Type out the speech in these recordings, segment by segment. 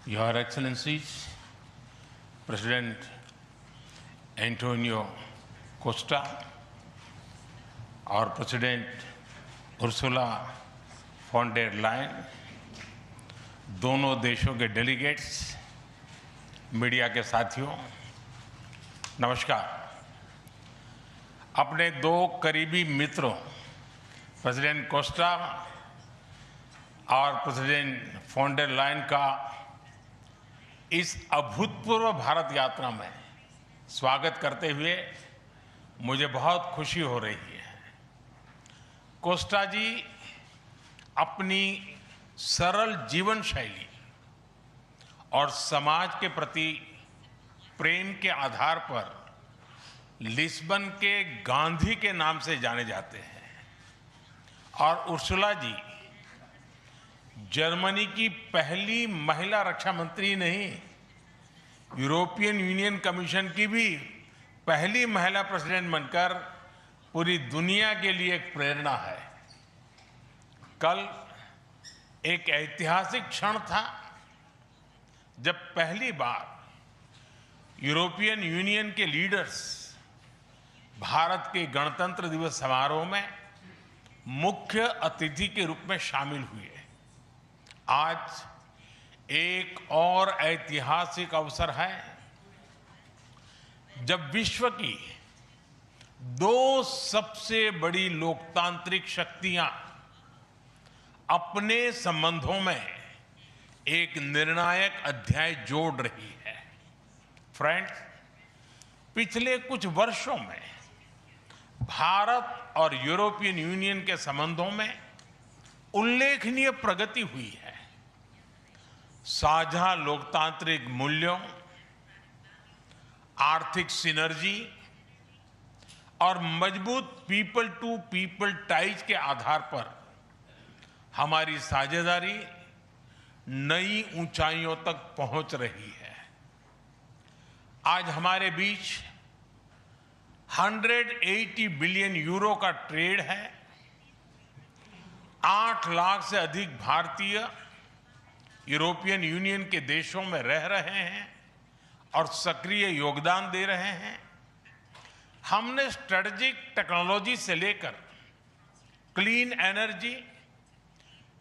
Your Excellencies, President Antonio Costa और president Ursula von der Leyen, दोनों देशों के डेलीगेट्स, मीडिया के साथियों, नमस्कार। अपने दो करीबी मित्रों प्रेसिडेंट कोस्टा और प्रेसिडेंट फॉन डेर लायन का इस अभूतपूर्व भारत यात्रा में स्वागत करते हुए मुझे बहुत खुशी हो रही है। कोस्टा जी अपनी सरल जीवन शैली और समाज के प्रति प्रेम के आधार पर लिस्बन के गांधी के नाम से जाने जाते हैं और उर्सुला जी जर्मनी की पहली महिला रक्षा मंत्री नहीं, यूरोपियन यूनियन कमीशन की भी पहली महिला प्रेसिडेंट बनकर पूरी दुनिया के लिए एक प्रेरणा है। कल एक ऐतिहासिक क्षण था जब पहली बार यूरोपियन यूनियन के लीडर्स भारत के गणतंत्र दिवस समारोह में मुख्य अतिथि के रूप में शामिल हुए। आज एक और ऐतिहासिक अवसर है जब विश्व की दो सबसे बड़ी लोकतांत्रिक शक्तियां अपने संबंधों में एक निर्णायक अध्याय जोड़ रही है। फ्रेंड्स, पिछले कुछ वर्षों में भारत और यूरोपियन यूनियन के संबंधों में उल्लेखनीय प्रगति हुई है। साझा लोकतांत्रिक मूल्यों, आर्थिक सिनर्जी और मजबूत पीपल टू पीपल टाइज के आधार पर हमारी साझेदारी नई ऊंचाइयों तक पहुंच रही है। आज हमारे बीच 180 बिलियन यूरो का ट्रेड है। 8 लाख से अधिक भारतीय यूरोपियन यूनियन के देशों में रह रहे हैं और सक्रिय योगदान दे रहे हैं। हमने स्ट्रेटेजिक टेक्नोलॉजी से लेकर क्लीन एनर्जी,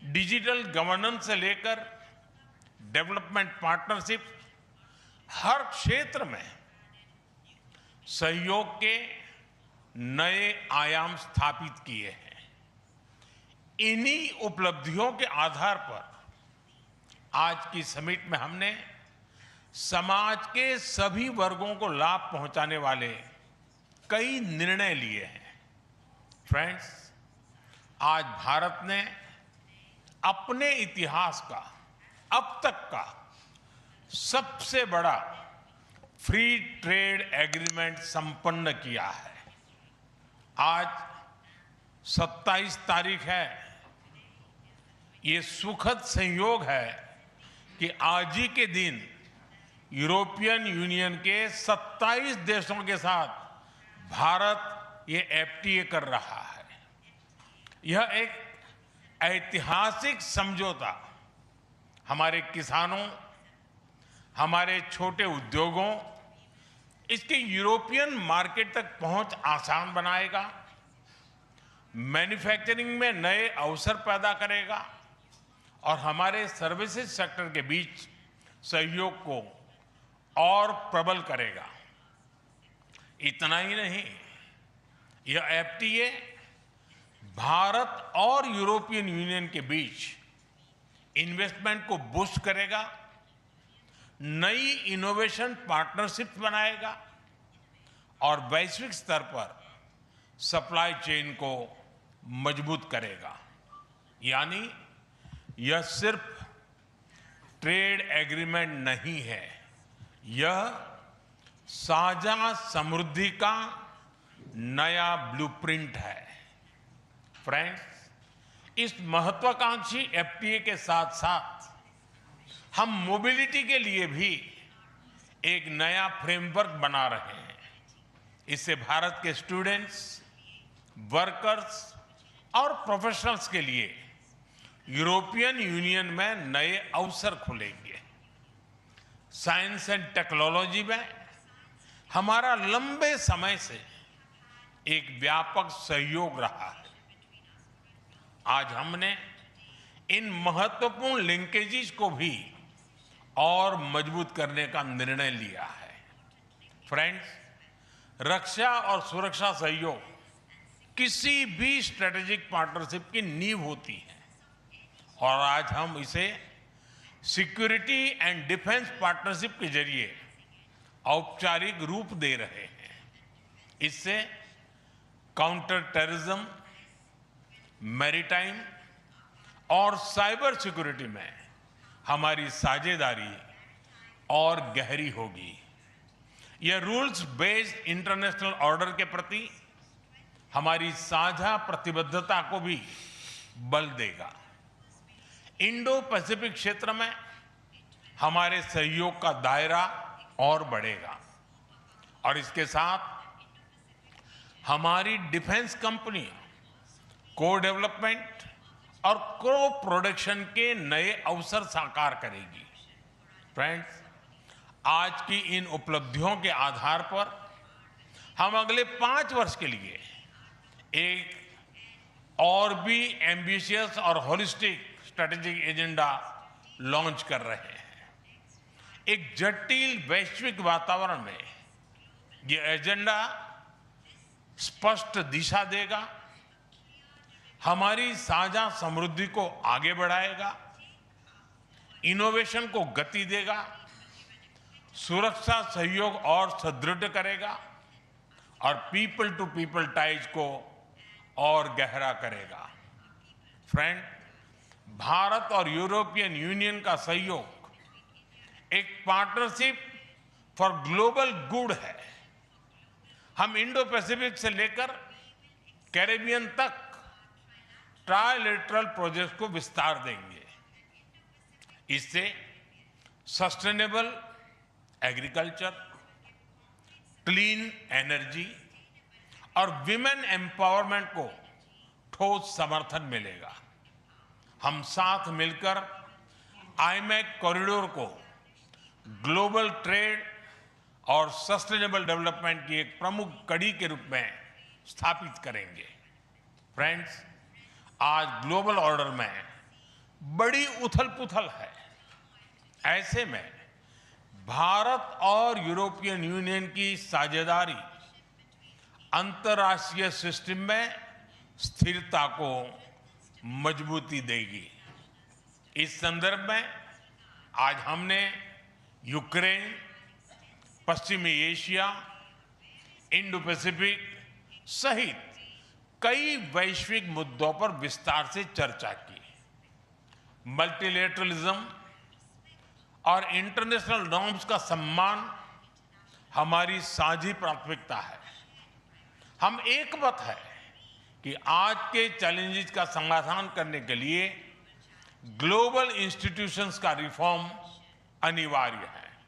डिजिटल गवर्नेंस से लेकर डेवलपमेंट पार्टनरशिप, हर क्षेत्र में सहयोग के नए आयाम स्थापित किए हैं। इन्हीं उपलब्धियों के आधार पर आज की समिट में हमने समाज के सभी वर्गों को लाभ पहुंचाने वाले कई निर्णय लिए हैं। फ्रेंड्स, आज भारत ने अपने इतिहास का अब तक का सबसे बड़ा फ्री ट्रेड एग्रीमेंट संपन्न किया है। आज 27 तारीख है। ये सुखद संयोग है कि आज ही के दिन यूरोपियन यूनियन के 27 देशों के साथ भारत ये एफटीए कर रहा है। यह एक ऐतिहासिक समझौता हमारे किसानों, हमारे छोटे उद्योगों, इसके यूरोपियन मार्केट तक पहुंच आसान बनाएगा, मैन्युफैक्चरिंग में नए अवसर पैदा करेगा और हमारे सर्विसेज सेक्टर के बीच सहयोग को और प्रबल करेगा। इतना ही नहीं, यह एफटीए भारत और यूरोपियन यूनियन के बीच इन्वेस्टमेंट को बूस्ट करेगा, नई इनोवेशन पार्टनरशिप बनाएगा और वैश्विक स्तर पर सप्लाई चेन को मजबूत करेगा। यानी यह सिर्फ ट्रेड एग्रीमेंट नहीं है, यह साझा समृद्धि का नया ब्लूप्रिंट है। फ्रेंड्स, इस महत्वाकांक्षी एफटीए के साथ साथ हम मोबिलिटी के लिए भी एक नया फ्रेमवर्क बना रहे हैं। इससे भारत के स्टूडेंट्स, वर्कर्स और प्रोफेशनल्स के लिए यूरोपियन यूनियन में नए अवसर खुलेंगे। साइंस एंड टेक्नोलॉजी में हमारा लंबे समय से एक व्यापक सहयोग रहा है। आज हमने इन महत्वपूर्ण लिंकेजेस को भी और मजबूत करने का निर्णय लिया है। फ्रेंड्स, रक्षा और सुरक्षा सहयोग किसी भी स्ट्रेटेजिक पार्टनरशिप की नींव होती है और आज हम इसे सिक्योरिटी एंड डिफेंस पार्टनरशिप के जरिए औपचारिक रूप दे रहे हैं। इससे काउंटर टेररिज्म, मैरीटाइम और साइबर सिक्योरिटी में हमारी साझेदारी और गहरी होगी। यह रूल्स बेस्ड इंटरनेशनल ऑर्डर के प्रति हमारी साझा प्रतिबद्धता को भी बल देगा। इंडो पैसिफिक क्षेत्र में हमारे सहयोग का दायरा और बढ़ेगा और इसके साथ हमारी डिफेंस कंपनी को डेवलपमेंट और को प्रोडक्शन के नए अवसर साकार करेगी। फ्रेंड्स, आज की इन उपलब्धियों के आधार पर हम अगले 5 वर्ष के लिए एक और भी एम्बिशियस और होलिस्टिक स्ट्रेटेजिक एजेंडा लॉन्च कर रहे हैं। एक जटिल वैश्विक वातावरण में ये एजेंडा स्पष्ट दिशा देगा, हमारी साझा समृद्धि को आगे बढ़ाएगा, इनोवेशन को गति देगा, सुरक्षा सहयोग और सुदृढ़ करेगा और पीपल टू पीपल टाइज को और गहरा करेगा। फ्रेंड, भारत और यूरोपियन यूनियन का सहयोग एक पार्टनरशिप फॉर ग्लोबल गुड है। हम इंडो पैसिफिक से लेकर कैरेबियन तक ट्राइलेटरल प्रोजेक्ट को विस्तार देंगे। इससे सस्टेनेबल एग्रीकल्चर, क्लीन एनर्जी और विमेन एम्पावरमेंट को ठोस समर्थन मिलेगा। हम साथ मिलकर आईमैक कॉरिडोर को ग्लोबल ट्रेड और सस्टेनेबल डेवलपमेंट की एक प्रमुख कड़ी के रूप में स्थापित करेंगे। फ्रेंड्स, आज ग्लोबल ऑर्डर में बड़ी उथल-पुथल है। ऐसे में भारत और यूरोपियन यूनियन की साझेदारी अंतर्राष्ट्रीय सिस्टम में स्थिरता को मजबूती देगी। इस संदर्भ में आज हमने यूक्रेन, पश्चिमी एशिया, इंडो पैसिफिक सहित कई वैश्विक मुद्दों पर विस्तार से चर्चा की। मल्टीलेटरलिज्म और इंटरनेशनल नॉर्म्स का सम्मान हमारी साझी प्राथमिकता है। हम एकमत है कि आज के चैलेंजेस का समाधान करने के लिए ग्लोबल इंस्टीट्यूशंस का रिफॉर्म अनिवार्य है।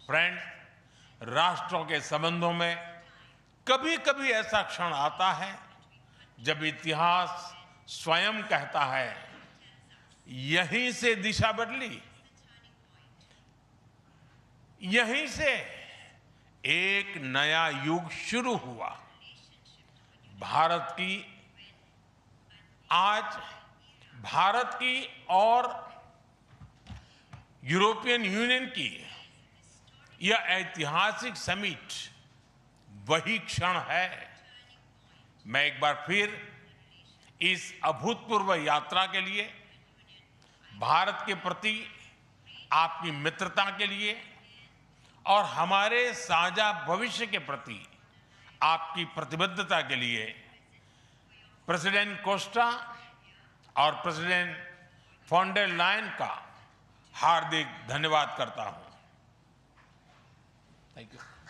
फ्रेंड्स, राष्ट्रों के संबंधों में कभी-कभी ऐसा क्षण आता है जब इतिहास स्वयं कहता है, यहीं से दिशा बदली, यहीं से एक नया युग शुरू हुआ। भारत की और यूरोपियन यूनियन की यह ऐतिहासिक समिट वही क्षण है। मैं एक बार फिर इस अभूतपूर्व यात्रा के लिए, भारत के प्रति आपकी मित्रता के लिए और हमारे साझा भविष्य के प्रति आपकी प्रतिबद्धता के लिए प्रेसिडेंट कोस्टा और प्रेसिडेंट फोन डेर लायन का हार्दिक धन्यवाद करता हूं। Thank you.